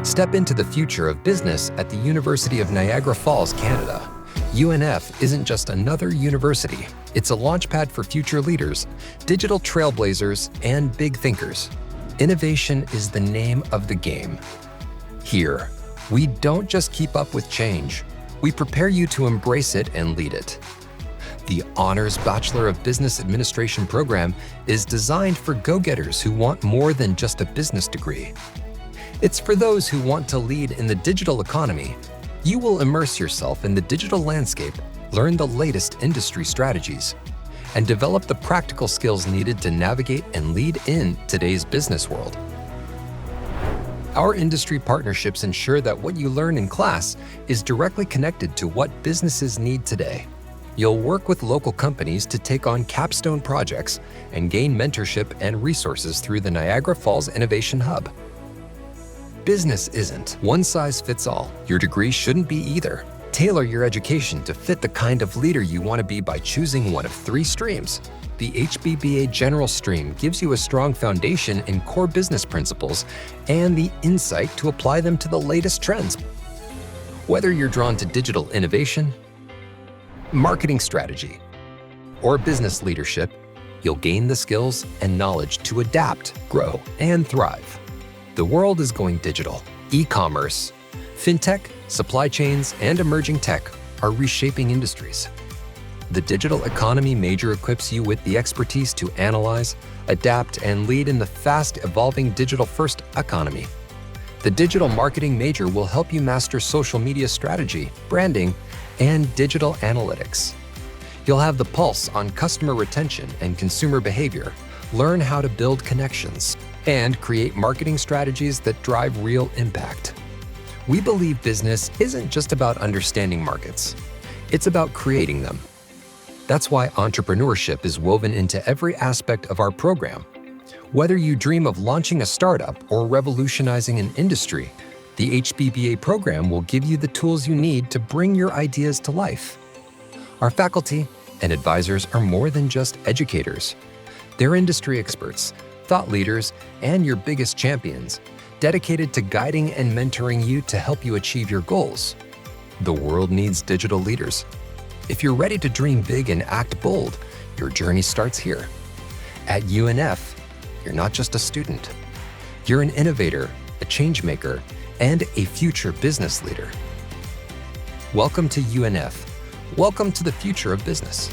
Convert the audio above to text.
Step into the future of business at the University of Niagara Falls, Canada. UNF isn't just another university. It's a launchpad for future leaders, digital trailblazers, and big thinkers. Innovation is the name of the game. Here, we don't just keep up with change. We prepare you to embrace it and lead it. The Honors Bachelor of Business Administration program is designed for go-getters who want more than just a business degree. It's for those who want to lead in the digital economy. You will immerse yourself in the digital landscape, learn the latest industry strategies, and develop the practical skills needed to navigate and lead in today's business world. Our industry partnerships ensure that what you learn in class is directly connected to what businesses need today. You'll work with local companies to take on capstone projects and gain mentorship and resources through the Niagara Falls Innovation Hub. Business isn't one-size-fits-all. Your degree shouldn't be either. Tailor your education to fit the kind of leader you want to be by choosing one of 3 streams. The HBBA General Stream gives you a strong foundation in core business principles and the insight to apply them to the latest trends. Whether you're drawn to digital innovation, marketing strategy, or business leadership, you'll gain the skills and knowledge to adapt, grow, and thrive. The world is going digital. E-commerce, fintech, supply chains, and emerging tech are reshaping industries. The digital economy major equips you with the expertise to analyze, adapt, and lead in the fast-evolving digital-first economy. The digital marketing major will help you master social media strategy, branding, and digital analytics. You'll have the pulse on customer retention and consumer behavior, learn how to build connections, and create marketing strategies that drive real impact. We believe business isn't just about understanding markets. It's about creating them. That's why entrepreneurship is woven into every aspect of our program. Whether you dream of launching a startup or revolutionizing an industry, the HBBA program will give you the tools you need to bring your ideas to life. Our faculty and advisors are more than just educators. They're industry experts, thought leaders, and your biggest champions, dedicated to guiding and mentoring you to help you achieve your goals. The world needs digital leaders. If you're ready to dream big and act bold, your journey starts here. At UNF, you're not just a student. You're an innovator, a changemaker, and a future business leader. Welcome to UNF. Welcome to the future of business.